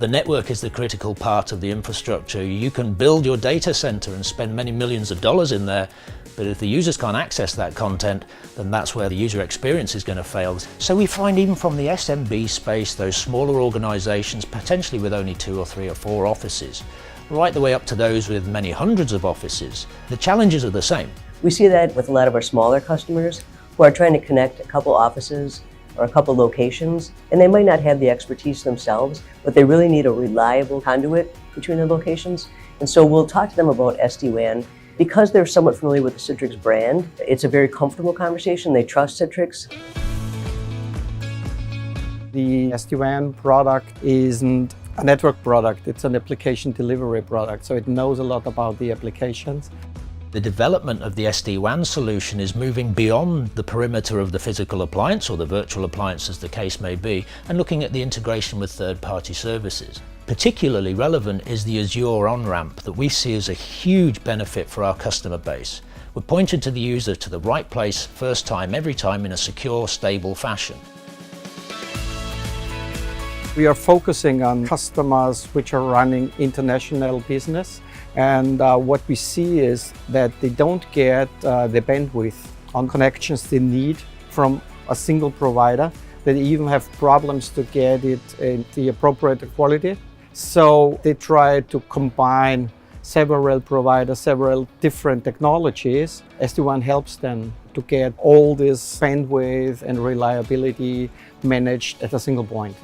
The network is the critical part of the infrastructure. You can build your data center and spend many millions of dollars in there, but if the users can't access that content, then that's where the user experience is going to fail. So we find even from the SMB space, those smaller organizations, potentially with only 2 or 3 or 4 offices, right the way up to those with many hundreds of offices, the challenges are the same. We see that with a lot of our smaller customers who are trying to connect a couple offices or a couple locations, and they might not have the expertise themselves, but they really need a reliable conduit between the locations. And so we'll talk to them about SD-WAN. Because they're somewhat familiar with the Citrix brand, it's a very comfortable conversation. They trust Citrix. The SD-WAN product isn't a network product, it's an application delivery product, so it knows a lot about the applications. The development of the SD-WAN solution is moving beyond the perimeter of the physical appliance or the virtual appliance as the case may be, and looking at the integration with third-party services. Particularly relevant is the Azure on-ramp that we see as a huge benefit for our customer base. We're pointing to the user to the right place first time, every time in a secure, stable fashion. We are focusing on customers which are running international business, and what we see is that they don't get the bandwidth on connections they need from a single provider. They even have problems to get it in the appropriate quality. So they try to combine several providers, several different technologies. SD-WAN helps them to get all this bandwidth and reliability managed at a single point.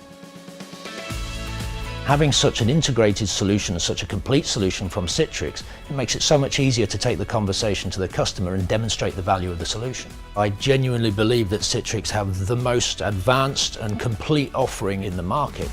Having such an integrated solution, such a complete solution from Citrix, it makes it so much easier to take the conversation to the customer and demonstrate the value of the solution. I genuinely believe that Citrix have the most advanced and complete offering in the market.